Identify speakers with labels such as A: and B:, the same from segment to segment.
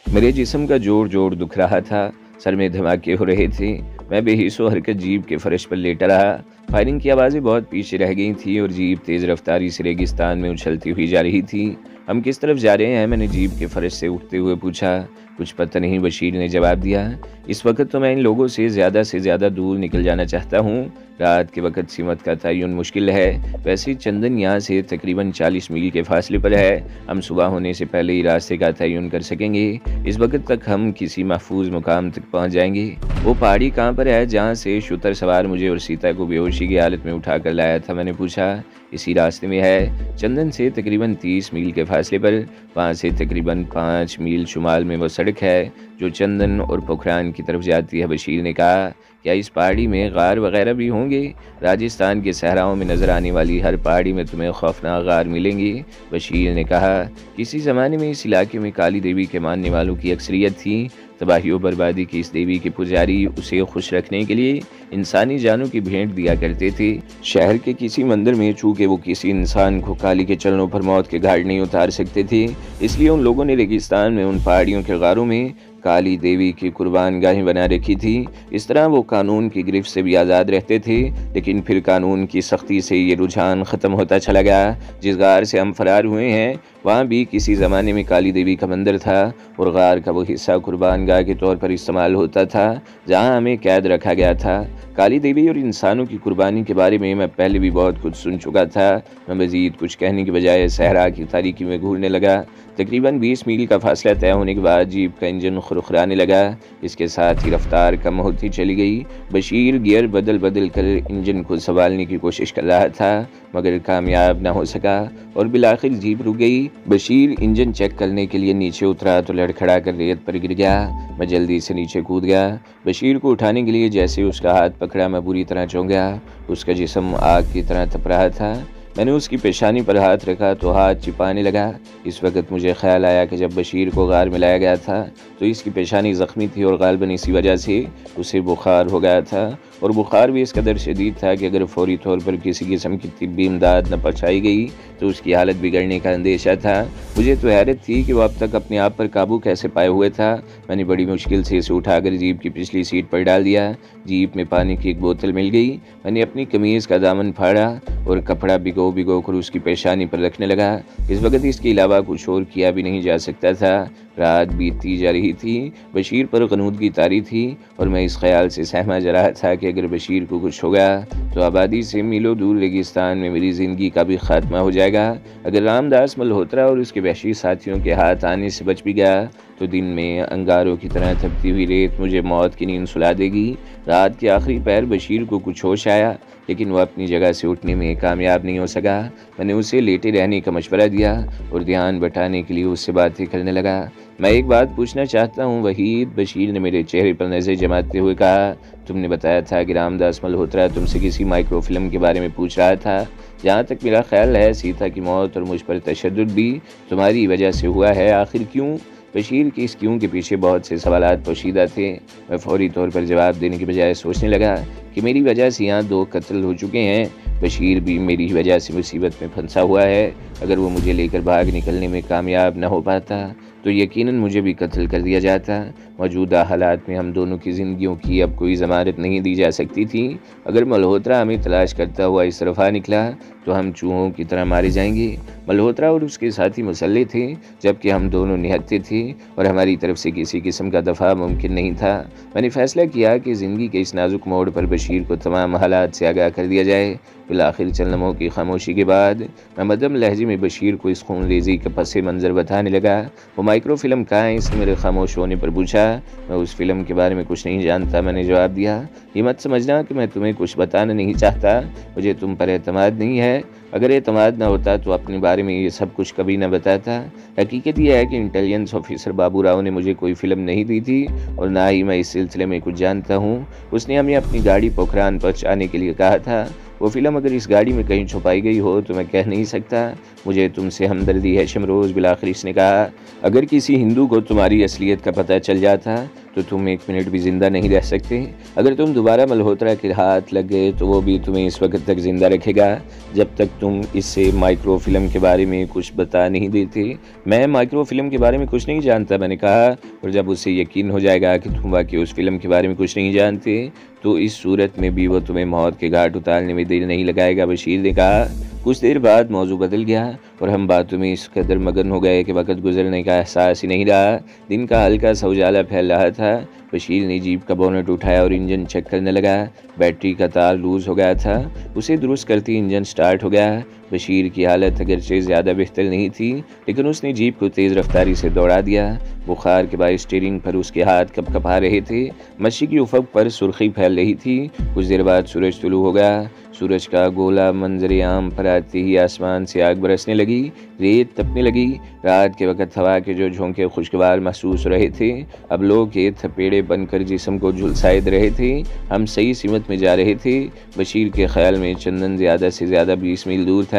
A: मेरे जिस्म का जोर-जोर दुख रहा था, सर में धमाके हो रहे थे। मैं बेहिस्सो हरकत जीप के फर्श पर लेटा रहा। फायरिंग की आवाज़ें बहुत पीछे रह गई थीं और जीप तेज़ रफ्तारी से रेगिस्तान में उछलती हुई जा रही थी। हम किस तरफ जा रहे हैं? मैंने जीप के फर्श से उठते हुए पूछा। कुछ पता नहीं, बशीर ने जवाब दिया। इस वक्त तो मैं इन लोगों से ज़्यादा दूर निकल जाना चाहता हूँ। रात के वक्त सीमत का तयन मुश्किल है। वैसे चंदन यहाँ से तकरीबन 40 मील के फासले पर है। हम सुबह होने से पहले ही रास्ते का तयन कर सकेंगे। इस वक्त तक हम किसी महफूज मुकाम तक पहुँच जाएंगे। वो पहाड़ी कहाँ पर है जहाँ से शुतर सवार मुझे और सीता को बेहोशी की हालत में उठा कर लाया था? मैंने पूछा। इसी रास्ते में है, चंदन से तकरीबन 30 मील के फासले पर। वहाँ से तकरीबन 5 मील शुमाल में वो सड़क है जो चंदन और पोखरान की तरफ जाती है। बशीर ने कहा। क्या इस पहाड़ी में गार वगैरह भी होंगे? राजस्थान के सहराओं में नज़र आने वाली हर पहाड़ी में तुम्हें खौफनाक गार मिलेंगी। बशीर ने कहा। किसी ज़माने में इस इलाके में काली देवी के मानने वालों की अक्सरियत थी। तबाही और बर्बादी की इस देवी के पुजारी उसे खुश रखने के लिए इंसानी जानों की भेंट दिया करते थे। शहर के किसी मंदिर में चूंकि वो किसी इंसान को काली के चरणों पर मौत के घाट नहीं उतार सकते थे, इसलिए उन लोगों ने रेगिस्तान में उन पहाड़ियों के गारों में काली देवी की कुर्बान गाहें बना रखी थी। इस तरह वो कानून की गिरफ्त से भी आज़ाद रहते थे। लेकिन फिर कानून की सख्ती से ये रुझान ख़त्म होता चला गया। जिस गार से हम फरार हुए हैं वहाँ भी किसी ज़माने में काली देवी का मंदिर था और गार का वो हिस्सा कुर्बान गाह के तौर पर इस्तेमाल होता था जहाँ हमें कैद रखा गया था। काली देवी और इंसानों की कुर्बानी के बारे में मैं पहले भी बहुत कुछ सुन चुका था। मैं मज़ीद कुछ कहने के बजाय सहरा की तारीकी में घूरने लगा। तकरीबन 20 मील का फासला तय होने के बाद जीप का इंजन खुरखुराने लगा। इसके साथ ही रफ्तार कम होती चली गई। बशीर गियर बदल बदल कर इंजन को संभालने की कोशिश कर रहा था, मगर कामयाब ना हो सका और बिलाखिर जीप रुक गई। बशीर इंजन चेक करने के लिए नीचे उतरा तो लड़खड़ा कर रेत पर गिर गया। मैं जल्दी से नीचे कूद गया। बशीर को उठाने के लिए जैसे उसका हाथ पकड़ा, मैं बुरी तरह चौंक गया। उसका जिस्म आग की तरह तप रहा था। मैंने उसकी पेशानी पर हाथ रखा तो हाथ चिपाने लगा। इस वक्त मुझे ख्याल आया कि जब बशीर को गार में लाया गया था तो इसकी पेशानी ज़ख्मी थी और गालबन इसी वजह से उसे बुखार हो गया था, और बुखार भी इस कदर शदीद था कि अगर फौरी तौर पर किसी किस्म की तिब्बी इमदाद न पहुँचाई गई तो उसकी हालत बिगड़ने का अंदेशा था। मुझे तो हैरत थी कि वह अब तक अपने आप पर काबू कैसे पाए हुए था। मैंने बड़ी मुश्किल से इसे उठाकर जीप की पिछली सीट पर डाल दिया। जीप में पानी की एक बोतल मिल गई। मैंने अपनी कमीज़ का दामन फाड़ा और कपड़ा भिगो कर उसकी पेशानी पर रखने लगा। इस वक्त इसके अलावा कुछ और किया भी नहीं जा सकता था। रात बीतती जा रही थी। बशीर पर गनूदगी तारी थी और मैं इस ख्याल से सहमा जा रहा था कि अगर बशीर को कुछ हो गया तो आबादी से मीलों दूर रेगिस्तान में मेरी ज़िंदगी का भी खात्मा हो जाएगा। अगर रामदास मल्होत्रा और उसके वहशी साथियों के हाथ आने से बच भी गया तो दिन में अंगारों की तरह थकती हुई रेत मुझे मौत की नींद सुला देगी। रात के आखिरी पहर बशीर को कुछ होश आया, लेकिन वह अपनी जगह से उठने में कामयाब नहीं हो सका। मैंने उसे लेटे रहने का मशवरा दिया और ध्यान बटाने के लिए उससे बातें करने लगा। मैं एक बात पूछना चाहता हूँ वहीद, बशीर ने मेरे चेहरे पर नज़र जमाते हुए कहा। तुमने बताया था कि रामदास मल्होत्रा तुमसे किसी माइक्रो फिल्म के बारे में पूछ रहा था। जहाँ तक मेरा ख्याल है सीता की मौत और मुझ पर तशद्दुद भी तुम्हारी वजह से हुआ है। आखिर क्यों? बशीर के इस क्यों के पीछे बहुत से सवालात पोशीदा थे। मैं फौरी तौर पर जवाब देने के बजाय सोचने लगा कि मेरी वजह से यहाँ 2 कत्ल हो चुके हैं। बशीर भी मेरी वजह से मुसीबत में फंसा हुआ है। अगर वो मुझे लेकर भाग निकलने में कामयाब न हो पाता तो यकीनन मुझे भी कत्ल कर दिया जाता। मौजूदा हालात में हम दोनों की ज़िंदगियों की अब कोई ज़मानत नहीं दी जा सकती थी। अगर मल्होत्रा हमें तलाश करता हुआ इस तरफ आ निकला तो हम चूहों की तरह मारे जाएंगे। मल्होत्रा और उसके साथी मुसल्ले थे, जबकि हम दोनों निहत्थे थे और हमारी तरफ से किसी किस्म का दफा मुमकिन नहीं था। मैंने फैसला किया कि ज़िंदगी के इस नाजुक मोड़ पर बशीर को तमाम हालात से आगाह कर दिया जाए। फिलआखिर चंद लम्हों की खामोशी के बाद मैं मध्यम लहजे में बशीर को इस खूनरेज़ी का पस मंज़र बताने लगा। वो माइक्रो फिल्म कहाँ है? इसने मेरे खामोश होने पर पूछा। मैं उस फिल्म के बारे में कुछ नहीं जानता, मैंने जवाब दिया। ये मत समझना कि मैं तुम्हें कुछ बताना नहीं चाहता। मुझे तुम पर एतमाद नहीं है। अगर एतमाद ना होता तो अपने बारे में ये सब कुछ कभी ना बताता। हकीकत यह है कि इंटेलिजेंस ऑफिसर बाबू राव ने मुझे कोई फ़िल्म नहीं दी थी और ना ही मैं इस सिलसिले में कुछ जानता हूँ। उसने हमें अपनी गाड़ी पोखरान पहुँचाने के लिए कहा था। वो फिल्म अगर इस गाड़ी में कहीं छुपाई गई हो तो मैं कह नहीं सकता। मुझे तुमसे हमदर्दी है शमरोज़। बिलाखिर इसने कहा, अगर किसी हिंदू को तुम्हारी असलियत का पता चल जाता तो तुम 1 मिनट भी ज़िंदा नहीं रह सकते। अगर तुम दोबारा मल्होत्रा के हाथ लग गए तो वो भी तुम्हें इस वक्त तक ज़िंदा रखेगा जब तक तुम इससे माइक्रो फिल्म के बारे में कुछ बता नहीं देते। मैं माइक्रो फिल्म के बारे में कुछ नहीं जानता, मैंने कहा, और जब उससे यकीन हो जाएगा कि तुम वाकई उस फिल्म के बारे में कुछ नहीं जानते तो इस सूरत में भी वो तुम्हें मौत के घाट उतारने में देर नहीं लगाएगा, बशीर ने कहा। कुछ देर बाद मौजू बदल गया और हम बातों में इस कदर मगन हो गए कि वक्त गुजरने का एहसास ही नहीं रहा। दिन का हल्का सा उजाला फैल रहा था। बशीर ने जीप का बोनट उठाया और इंजन चेक करने लगा। बैटरी का तार लूज़ हो गया था। उसे दुरुस्त करते इंजन स्टार्ट हो गया। बशीर की हालत अगरचे ज़्यादा बेहतर नहीं थी, लेकिन उसने जीप को तेज़ रफ्तारी से दौड़ा दिया। बुखार के बायस स्टीयरिंग पर उसके हाथ कँपकँपा रहे थे। मच्छी की उफ़क़ पर सुर्खी फैल रही थी। कुछ देर बाद सूरज तुलू हो गया। सूरज का गोला मंजर आम पर आते ही आसमान से आग बरसने लगी, रेत तपने लगी। रात के वक्त हवा के जो झोंके खुशगवार महसूस हो रहे थे अब लोग के थपेड़े बनकर जिस्म को झुलसाए दे रहे थे। हम सही सीमत में जा रहे थे। बशीर के ख्याल में चंदन ज़्यादा से ज़्यादा 20 मील दूर था।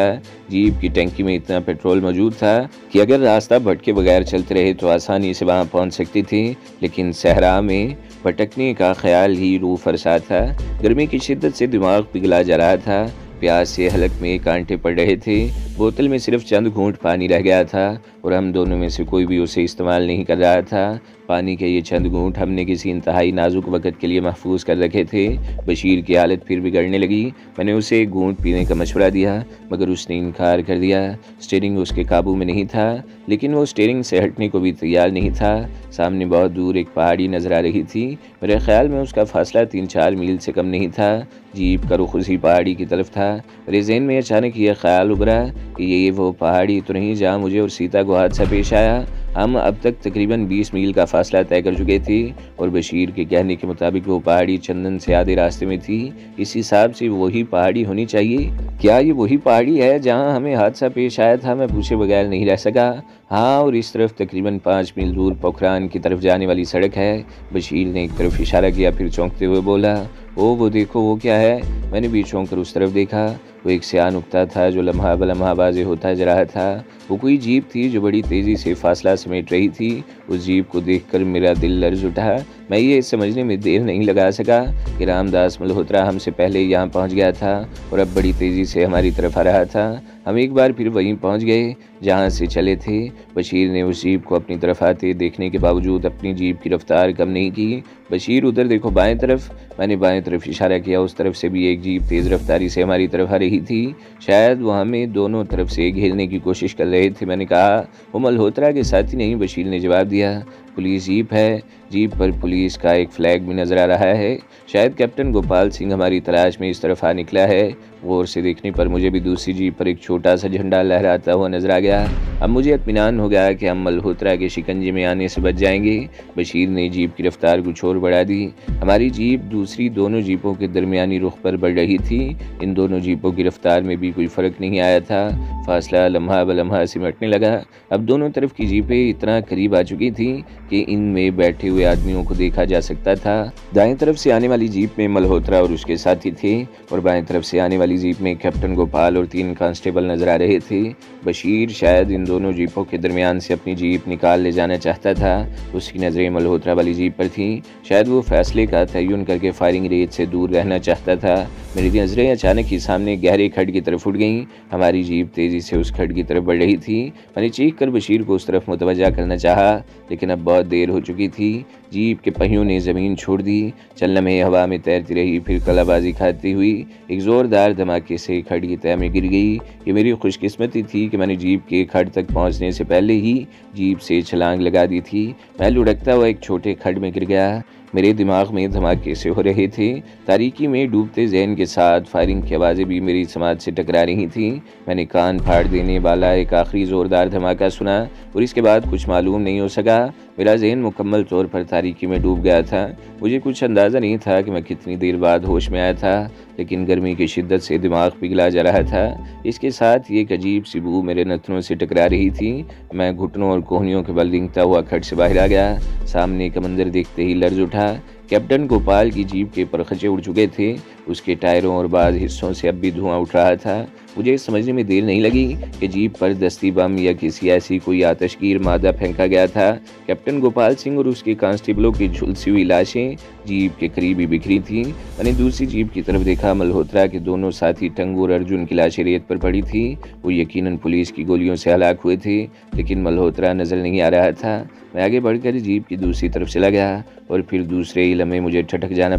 A: जीप की टंकी में इतना पेट्रोल मौजूद था कि अगर रास्ता भटके बगैर चलते रहे तो आसानी से वहाँ पहुँच सकती थी, लेकिन सहरा में भटकने का ख्याल ही रूह फरसा था। गर्मी की शिद्दत से दिमाग पिघला जा रहा था। प्यास से हलक में कांटे पड़ रहे थे। बोतल में सिर्फ चंद घूंट पानी रह गया था और हम दोनों में से कोई भी उसे इस्तेमाल नहीं कर रहा था। पानी के ये चंद घूंट हमने किसी इंतहाई नाजुक वक़्त के लिए महफूज कर रखे थे। बशीर की हालत फिर बिगड़ने लगी। मैंने उसे एक घूंट पीने का मशवरा दिया, मगर उसने इनकार कर दिया। स्टीयरिंग उसके काबू में नहीं था, लेकिन वो स्टीयरिंग से हटने को भी तैयार नहीं था। सामने बहुत दूर एक पहाड़ी नजर आ रही थी। मेरे ख्याल में उसका फासला 3-4 मील से कम नहीं था। जीप का रुख उसी पहाड़ी की तरफ था। मेरे ज़हन में अचानक यह ख्याल उभरा कि ये वो पहाड़ी तो नहीं जहाँ मुझे और सीता को हादसा पेश आया। हम अब तक तकरीबन 20 मील का फासला तय कर चुके थे और बशीर के कहने के मुताबिक वो पहाड़ी चंदन से आधे रास्ते में थी। इस हिसाब से वही पहाड़ी होनी चाहिए। क्या ये वही पहाड़ी है जहाँ हमें हादसा पेश आया था? मैं पूछे बगैर नहीं रह सका। हाँ, और इस तरफ तकरीबन 5 मील दूर पोखरान की तरफ जाने वाली सड़क है। बशीर ने एक तरफ इशारा किया, फिर चौंकते हुए बोला, ओ वो देखो, वो क्या है? मैंने भी चौंक कर उस तरफ देखा। वो एक स्याह नुक्ता था जो लम्हा ब लम्हा वाज़ेह होता जा रहा था। वो कोई जीप थी जो बड़ी तेज़ी से फासला समेट रही थी। उस जीप को देखकर मेरा दिल लर्ज़ उठा। मैं ये समझने में देर नहीं लगा सका कि रामदास मल्होत्रा हमसे पहले यहाँ पहुँच गया था और अब बड़ी तेज़ी से हमारी तरफ आ रहा था। हम एक बार फिर वहीं पहुँच गए जहाँ से चले थे। बशीर ने उस जीप को अपनी तरफ आते देखने के बावजूद अपनी जीप की रफ्तार कम नहीं की। बशीर, उधर देखो, बाएं तरफ। मैंने बाएं तरफ इशारा किया। उस तरफ से भी एक जीप तेज़ रफ्तारी से हमारी तरफ आ रही थी। शायद वो हमें दोनों तरफ से घेरने की कोशिश कर रहे थे। मैंने कहा, वो मल्होत्रा के साथी नहीं? बशीर ने जवाब दिया। पुलिस जीप है। जीप पर पुलिस का एक फ्लैग भी नजर आ रहा है। शायद कैप्टन गोपाल सिंह हमारी तलाश में इस तरफ आ निकला है। गौर से देखने पर मुझे भी दूसरी जीप पर एक छोटा सा झंडा लहराता हुआ नजर आ गया। अब मुझे इत्मीनान हो गया कि हम मल्होत्रा के शिकंजे में आने से बच जाएंगे। बशीर ने जीप की रफ्तार कुछ और बढ़ा दी। हमारी जीप दूसरी दोनों जीपों के दरमियानी रुख पर बढ़ रही थी। इन दोनों जीपों की रफ्तार में भी कोई फ़र्क नहीं आया था। फासला लम्हा ब लम्हा सिमटने लगा। अब दोनों तरफ की जीपें इतना करीब आ चुकी थी कि इनमें बैठे हुए आदमियों को देखा जा सकता था। दाएं तरफ से आने वाली जीप में मल्होत्रा और उसके साथी थे और बाएं तरफ से आने वाली जीप में कैप्टन गोपाल और 3 कांस्टेबल नजर आ रहे थे। बशीर शायद इन दोनों जीपों के दरमियान से अपनी जीप निकाल ले जाना चाहता था। उसकी नज़रें मल्होत्रा वाली जीप पर थीं। शायद वो फैसले का तयन करके फायरिंग रेंज से दूर रहना चाहता था। मेरी नज़रें अचानक ही सामने गहरे खड्ड की तरफ उठ गईं। हमारी जीप तेज़ी से उस खड्ड की तरफ बढ़ रही थी। मैंने चीख कर बशीर को उस तरफ मुतवज्जा करना चाहा, लेकिन अब बहुत देर हो चुकी थी। जीप के पहियों ने ज़मीन छोड़ दी। चलने में हवा में तैरती रही, फिर कलाबाजी खाती हुई एक ज़ोरदार धमाके से खड्ड की तह में गिर गई। ये मेरी खुशकिस्मती थी कि मैंने जीप के खड्ड तक पहुंचने से पहले ही जीप से छलांग लगा दी थी। मैं लुढ़कता हुआ एक छोटे खड्ड में गिर गया। मेरे दिमाग में धमाके से हो रहे थे। तारीकी में डूबते जहन के साथ फायरिंग की आवाज़ें भी मेरी समाज से टकरा रही थीं। मैंने कान फाड़ देने वाला एक आखिरी ज़ोरदार धमाका सुना और इसके बाद कुछ मालूम नहीं हो सका। मेरा जहन मुकम्मल तौर पर तारीकी में डूब गया था। मुझे कुछ अंदाज़ा नहीं था कि मैं कितनी देर बाद होश में आया था, लेकिन गर्मी की शिद्दत से दिमाग पिघला जा रहा था। इसके साथ ये एक अजीब सी बू मेरे नथनों से टकरा रही थी। मैं घुटनों और कोहनियों के बल रेंगता हुआ खड्ड से बाहर आ गया। सामने का मंजर देखते ही लर्ज उठा। कैप्टन गोपाल की जीप के परखचे उड़ चुके थे। उसके टायरों और बाज़ हिस्सों से अब भी धुआं उठ रहा था। मुझे इस समझने में देर नहीं लगी कि जीप पर दस्ती बम या किसी ऐसी कोई आतशगीर मादा फेंका गया था। कैप्टन गोपाल सिंह और उसके कांस्टेबलों की झुलसी हुई लाशें जीप के करीब ही बिखरी थीं। मैंने दूसरी जीप की तरफ देखा। मल्होत्रा के दोनों साथी टंगू और अर्जुन की लाशें रेत पर पड़ी थी। वो यकीनन पुलिस की गोलियों से हलाक हुए थे, लेकिन मल्होत्रा नजर नहीं आ रहा था। मैं आगे बढ़कर जीप की दूसरी तरफ चला गया और फिर दूसरे ही लम्हे मुझे ठटक जाना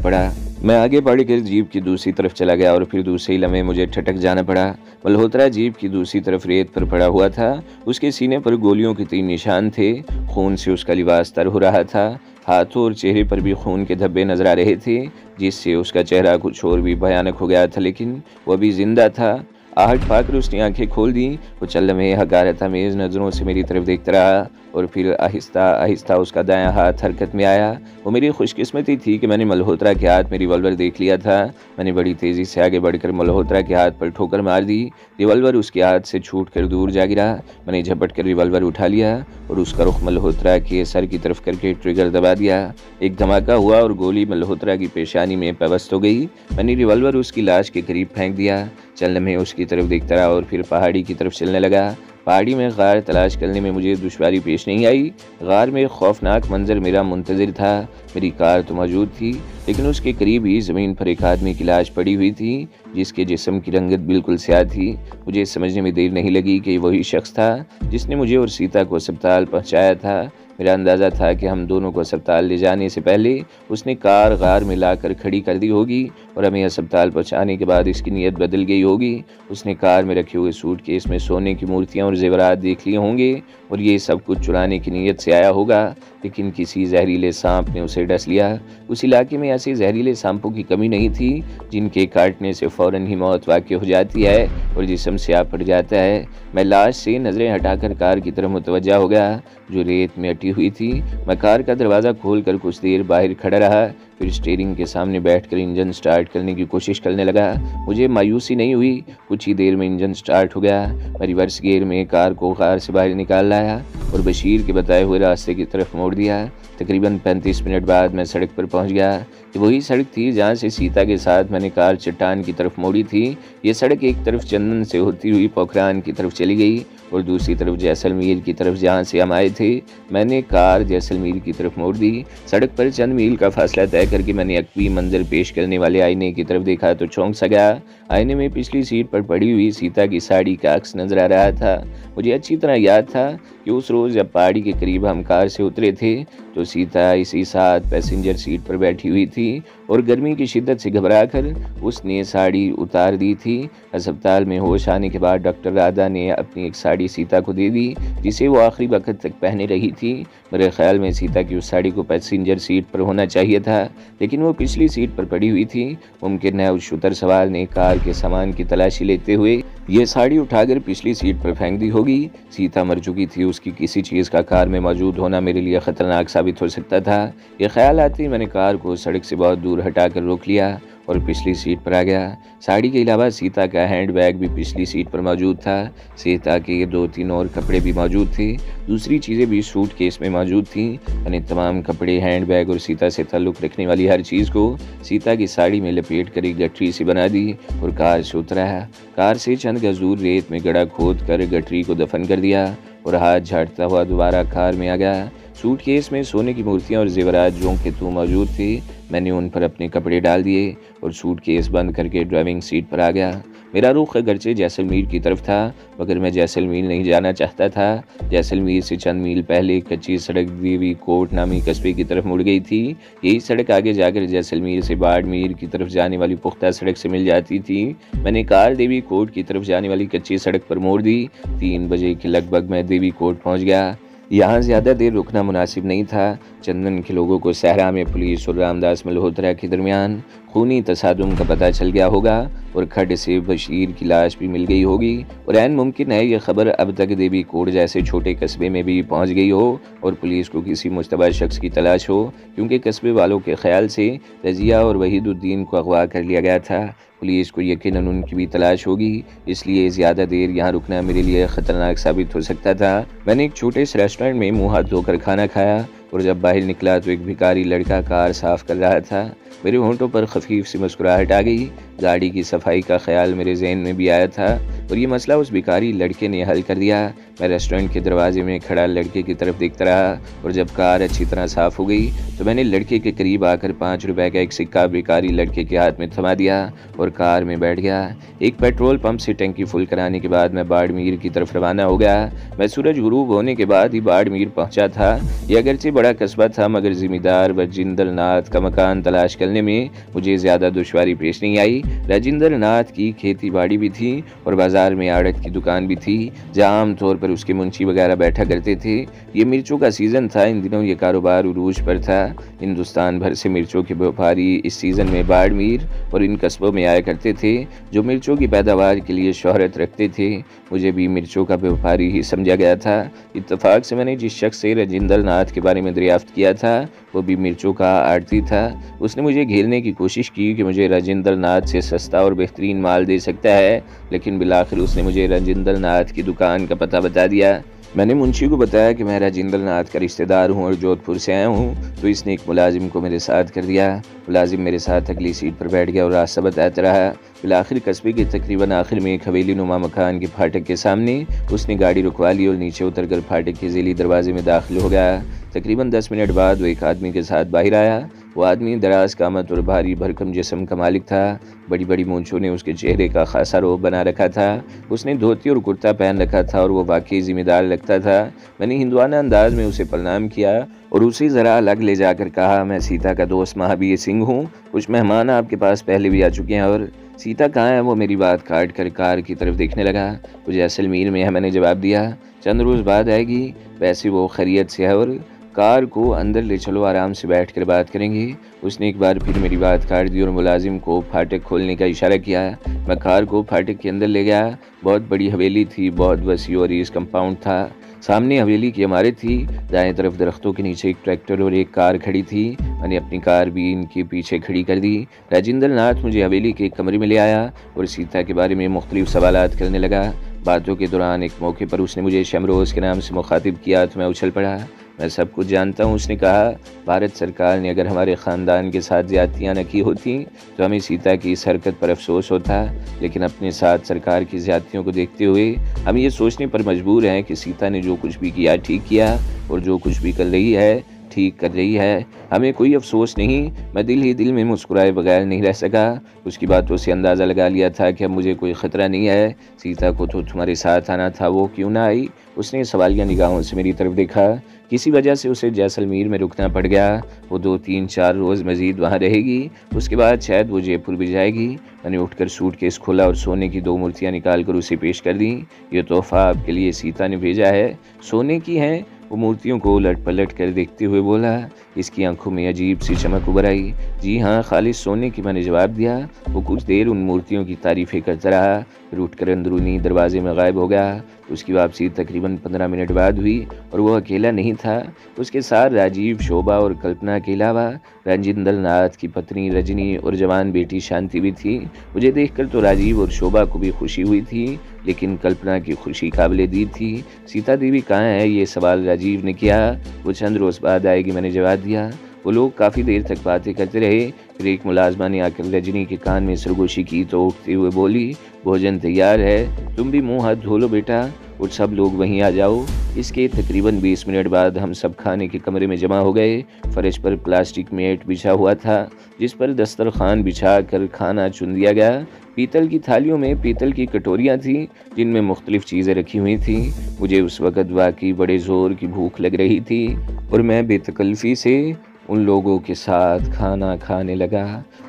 A: पड़ा। मल्होत्रा जीप की दूसरी तरफ रेत पर पड़ा हुआ था। उसके सीने पर गोलियों के 3 निशान थे। खून से उसका लिबास तर हो रहा था। हाथों और चेहरे पर भी खून के धब्बे नजर आ रहे थे, जिससे उसका चेहरा कुछ और भी भयानक हो गया था, लेकिन वह भी जिंदा था। आहट पाकर उसने आंखें खोल दी। वो चंद लम्हे हकारतमेज़ नज़रों से मेरी तरफ देखता रहा और फिर आहिस्ता आहिस्ता उसका दायां हाथ हरकत में आया। वो मेरी खुशकिस्मती थी कि मैंने मल्होत्रा के हाथ में रिवॉल्वर देख लिया था। मैंने बड़ी तेज़ी से आगे बढ़कर मल्होत्रा के हाथ पर ठोकर मार दी। रिवॉल्वर उसके हाथ से छूटकर दूर जा गिरा। मैंने झपट कर रिवॉल्वर उठा लिया और उसका रुख मल्होत्रा के सर की तरफ करके ट्रिगर दबा दिया। एक धमाका हुआ और गोली मल्होत्रा की पेशानी में पेवस्त हो गई। मैंने रिवॉल्वर उसकी लाश के करीब फेंक दिया। चंद लम्हे उसकी तरफ देखता रहा और फिर पहाड़ी की तरफ चलने लगा। पहाड़ी में गार तलाश करने में मुझे दुश्वारी पेश नहीं आई। गार में खौफनाक मंजर मेरा मुंतज़िर था। मेरी कार तो मौजूद थी, लेकिन उसके करीब ही ज़मीन पर एक आदमी की लाश पड़ी हुई थी, जिसके जिस्म की रंगत बिल्कुल स्याह थी। मुझे समझने में देर नहीं लगी कि वही शख्स था जिसने मुझे और सीता को अस्पताल पहुंचाया था। मेरा अंदाज़ा था कि हम दोनों को अस्पताल ले जाने से पहले उसने कार गार में लाकर खड़ी कर दी होगी और हमें अस्पताल पहुंचाने के बाद इसकी नीयत बदल गई होगी। उसने कार में रखे हुए सूटकेस में सोने की मूर्तियां और जेवरात देख लिए होंगे और ये सब कुछ चुराने की नीयत से आया होगा, लेकिन किसी जहरीले सांप ने उसे डस लिया। उस इलाके में ऐसे जहरीले सांपों की कमी नहीं थी जिनके काटने से फ़ौरन ही मौत वाक़ हो जाती है और जिस्म स्याह पड़ जाता है। मैं लाश से नज़रें हटाकर कार की तरफ मुतवज्जा हो गया, जो रेत में अटी हुई थी। मैं कार का दरवाज़ा खोलकर कुछ देर बाहर खड़ा रहा, फिर स्टीयरिंग के सामने बैठकर इंजन स्टार्ट करने की कोशिश करने लगा। मुझे मायूसी नहीं हुई। कुछ ही देर में इंजन स्टार्ट हो गया। मैं रिवर्स गियर में कार को कार से बाहर निकाल लाया और बशीर के बताए हुए रास्ते की तरफ मोड़ दिया। तकरीबन 35 मिनट बाद मैं सड़क पर पहुंच गया। ये वही सड़क थी जहां से सीता के साथ मैंने कार चट्टान की तरफ मोड़ी थी। ये सड़क एक तरफ चंदन से होती हुई पोखरान की तरफ चली गई और दूसरी तरफ जैसलमेर की तरफ जहां से हम आए थे। मैंने कार जैसलमेर की तरफ मोड़ दी। सड़क पर चंद मील का फासला तय करके मैंने अकवी मंजर पेश करने वाले आईने की तरफ देखा तो चौंक सा गया। आईने में पिछली सीट पर पड़ी हुई सीता की साड़ी का अक्स नजर आ रहा था। मुझे अच्छी तरह याद था कि उस रोज़ जब पहाड़ी के करीब हम कार से उतरे थे तो सीता इसी साथ पैसेंजर सीट पर बैठी हुई थी और गर्मी की शिद्दत से घबराकर उसने साड़ी उतार दी थी। अस्पताल में होश आने के बाद डॉक्टर राधा ने अपनी एक साड़ी सीता को दे दी, जिसे वो आखिरी वक्त तक पहने रही थी। मेरे ख्याल में सीता की उस साड़ी को पैसेंजर सीट पर होना चाहिए था, लेकिन वो पिछली सीट पर पड़ी हुई थी। मुमकिन है उस शुतर सवार ने कार के सामान की तलाशी लेते हुए ये साड़ी उठाकर पिछली सीट पर फेंक दी होगी। सीता मर चुकी थी, उसकी किसी चीज़ का कार में मौजूद होना मेरे लिए ख़तरनाक साबित हो सकता था। ये ख्याल आते ही मैंने कार को सड़क से बहुत दूर हटाकर रोक लिया और पिछली सीट पर आ गया। साड़ी के अलावा सीता का हैंड बैग भी पिछली सीट पर मौजूद था। सीता के 2-3 और कपड़े भी मौजूद थे। दूसरी चीज़ें भी सूट केस में मौजूद थीं। मैंने तमाम कपड़े, हैंड बैग और सीता से ताल्लुक़ रखने वाली हर चीज़ को सीता की साड़ी में लपेट कर एक गठरी से बना दी और कार से उतराया। कार से चंद गज दूर रेत में गड्ढा खोद कर गठरी को दफन कर दिया और हाथ झाड़ता हुआ दोबारा कार में आ गया। सूटकेस में सोने की मूर्तियां और जेवरात जो के तू मौजूद थे। मैंने उन पर अपने कपड़े डाल दिए और सूटकेस बंद करके ड्राइविंग सीट पर आ गया। मेरा रुख अगरचे जैसलमेर की तरफ था, मगर मैं जैसलमेर नहीं जाना चाहता था। जैसलमेर से चंद मील पहले कच्ची सड़क देवी कोट नामी कस्बे की तरफ मुड़ गई थी। यही सड़क आगे जाकर जैसलमेर से बाड़मेर की तरफ जाने वाली पुख्ता सड़क से मिल जाती थी। मैंने कार देवी कोट की तरफ जाने वाली कच्ची सड़क पर मोड़ दी। 3 बजे के लगभग मैं देवी कोट पहुँच गया। यहाँ ज़्यादा देर रुकना मुनासिब नहीं था। चंदन के लोगों को सहरा में पुलिस और रामदास मल्होत्रा के दरमियान खूनी तसादुम का पता चल गया होगा और खड्ड से बशीर की लाश भी मिल गई होगी और ऐन मुमकिन है ये खबर अब तक देवी कोट जैसे छोटे कस्बे में भी पहुंच गई हो और पुलिस को किसी मुश्तबा शख्स की तलाश हो, क्योंकि कस्बे वालों के ख्याल से रजिया और वहीदुद्दीन को अगवा कर लिया गया था। पुलिस को यकीनन उनकी भी तलाश होगी, इसलिए ज़्यादा देर यहाँ रुकना मेरे लिए ख़तरनाक साबित हो सकता था। मैंने एक छोटे से रेस्टोरेंट में मुँह हाथ धोकर खाना खाया और जब बाहर निकला तो एक भिखारी लड़का कार साफ कर रहा था। मेरे होंठों पर खफीफ सी मुस्कुराहट आ गई। गाड़ी की सफाई का ख्याल मेरे जहन में भी आया था और ये मसला उस भिखारी लड़के ने हल कर दिया। मैं रेस्टोरेंट के दरवाजे में खड़ा लड़के की तरफ देखता रहा और जब कार अच्छी तरह साफ़ हो गई तो मैंने लड़के के करीब आकर 5 रुपए का एक सिक्का भिखारी लड़के के हाथ में थमा दिया और कार में बैठ गया। एक पेट्रोल पंप से टंकी फुल कराने के बाद मैं बाड़मेर की तरफ रवाना हो गया। मैं सूरज गुरूब होने के बाद ही बाड़मेर पहुंचा था। यह अगरचे बड़ा कस्बा था मगर जिम्मेदार राजिंदर नाथ का मकान तलाश करने में मुझे ज़्यादा दुश्वारी पेश नहीं आई। राजिंदर नाथ की खेती बाड़ी भी थी और बाजार में आड़त की दुकान भी थी जहाँ आमतौर पर उसके मुंशी वगैरह बैठा करते थे। ये मिर्चों का सीज़न था, इन दिनों ये कारोबार उरूज पर था। हिंदुस्तान भर से मिर्चों के व्यापारी इस सीज़न में बाड़मेर और इन कस्बों में आया करते थे जो मिर्चों की पैदावार के लिए शोहरत रखते थे। मुझे भी मिर्चों का व्यापारी ही समझा गया था। इत्तेफाक से मैंने जिस शख्स से राजिंदर नाथ के बारे में दरियाफ्त किया था वो भी मिर्चों का आड़ती था। उसने मुझे घेरने की कोशिश की कि मुझे राजिंदर नाथ से सस्ता और बेहतरीन माल दे सकता है, लेकिन बिलाखिर उसने मुझे राजिंदर नाथ की दुकान का पता बता दिया। मैंने मुंशी को बताया कि मैं राजिंदर नाथ का रिश्तेदार हूँ और जोधपुर से आया हूँ, तो इसने एक मुलाजिम को मेरे साथ कर दिया। मुलाजिम मेरे साथ अगली सीट पर बैठ गया और रास्ता बताता रहा। फिर कस्बे के तकरीबन आखिर में एक हवेली नुमा मकान के फाटक के सामने उसने गाड़ी रुकवा ली और नीचे उतरकर फाटक के ज़ीली दरवाजे में दाखिल हो गया। तकरीबन 10 मिनट बाद वो एक आदमी के साथ बाहर आया। वो आदमी दराज कामत और भारी भरकम जिस्म का मालिक था। बड़ी बड़ी मूंछों ने उसके चेहरे का खासा रोब बना रखा था। उसने धोती और कुर्ता पहन रखा था और वो वाकई जिम्मेदार लगता था। मैंने हिंदुआना अंदाज में उसे प्रणाम किया और उसे ज़रा अलग ले जाकर कहा, मैं सीता का दोस्त महावीर सिंह हूँ। कुछ मेहमान आपके पास पहले भी आ चुके हैं और सीता कहाँ है? वो मेरी बात काट कर कार की तरफ देखने लगा। वो जैसलमेर में है, मैंने जवाब दिया। चंद रोज़ बाद आएगी। वैसे वो खैरियत से है और कार को अंदर ले चलो, आराम से बैठ कर बात करेंगे। उसने एक बार फिर मेरी बात काट दी और मुलाजिम को फाटक खोलने का इशारा किया। मैं कार को फाटक के अंदर ले गया। बहुत बड़ी हवेली थी, बहुत वसी और इस कंपाउंड था। सामने हवेली की इमारत थी। दाएं तरफ दरख्तों के नीचे एक ट्रैक्टर और एक कार खड़ी थी। मैंने अपनी कार भी इनके पीछे खड़ी कर दी। राजिंदर नाथ मुझे हवेली के एक कमरे में ले आया और सीता के बारे में मुख्तलिफ सवालात करने लगा। बातों के दौरान एक मौके पर उसने मुझे शमरोज़ के नाम से मुखातिब किया तो मैं उछल पड़ा। मैं सब कुछ जानता हूँ, उसने कहा। भारत सरकार ने अगर हमारे ख़ानदान के साथ ज़्यादतियाँ न की होती तो हमें सीता की इस हरकत पर अफसोस होता, लेकिन अपने साथ सरकार की ज़्यादतियों को देखते हुए हम ये सोचने पर मजबूर हैं कि सीता ने जो कुछ भी किया ठीक किया और जो कुछ भी कर रही है ठीक कर रही है। हमें कोई अफसोस नहीं। मैं दिल ही दिल में मुस्कुराए बगैर नहीं रह सका। उसकी बातों से अंदाज़ा लगा लिया था कि अब मुझे कोई ख़तरा नहीं है। सीता को तो तुम्हारे साथ आना था, वो क्यों ना आई? उसने सवालिया निगाहों से मेरी तरफ देखा। किसी वजह से उसे जैसलमेर में रुकना पड़ गया। वो 2-3-4 रोज़ मज़ीद वहाँ रहेगी, उसके बाद शायद वो जयपुर भी जाएगी। मैंने उठकर सूटकेस खोला और सोने की 2 मूर्तियाँ निकाल कर उसे पेश कर दी। ये तोहफ़ा आपके लिए सीता ने भेजा है, सोने की हैं। वो मूर्तियों को उलट पलट कर देखते हुए बोला। इसकी आंखों में अजीब सी चमक उभर आई। जी हाँ, खालिस सोने की, मैंने जवाब दिया। वो कुछ देर उन मूर्तियों की तारीफ़ें करता रहा, फिर उठकर अंदरूनी दरवाजे में गायब हो गया। उसकी वापसी तकरीबन 15 मिनट बाद हुई और वो अकेला नहीं था। उसके साथ राजीव, शोभा और कल्पना के अलावा राजिंदर नाथ की पत्नी रजनी और जवान बेटी शांति भी थी। मुझे देखकर तो राजीव और शोभा को भी खुशी हुई थी, लेकिन कल्पना की खुशी काबिले दीद थी। सीता देवी कहाँ है? ये सवाल राजीव ने किया। वो चंद रोज़ बाद आएगी, मैंने जवाब दिया। वो लोग काफ़ी देर तक बातें करते रहे। फिर एक मुलाजमा ने आकर रजनी के कान में सरगोशी की तो उठते हुए बोली, भोजन तैयार है, तुम भी मुंह हाथ धो लो बेटा और सब लोग वहीं आ जाओ। इसके तकरीबन 20 मिनट बाद हम सब खाने के कमरे में जमा हो गए। फर्श पर प्लास्टिक मेट बिछा हुआ था जिस पर दस्तरखान बिछा कर खाना चुन दिया गया। पीतल की थालियों में पीतल की कटोरियाँ थीं जिनमें मुख्तलिफ चीज़ें रखी हुई थीं। मुझे उस वक़्त वाकई बड़े ज़ोर की भूख लग रही थी और मैं बेतकल्फ़ी से उन लोगों के साथ खाना खाने लगा।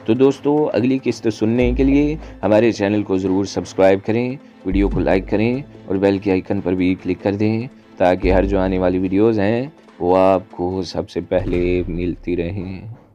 A: तो दोस्तों, अगली किस्त सुनने के लिए हमारे चैनल को ज़रूर सब्सक्राइब करें, वीडियो को लाइक करें और बेल के आइकन पर भी क्लिक कर दें ताकि हर जो आने वाली वीडियोज़ हैं वो आपको सबसे पहले मिलती रहें।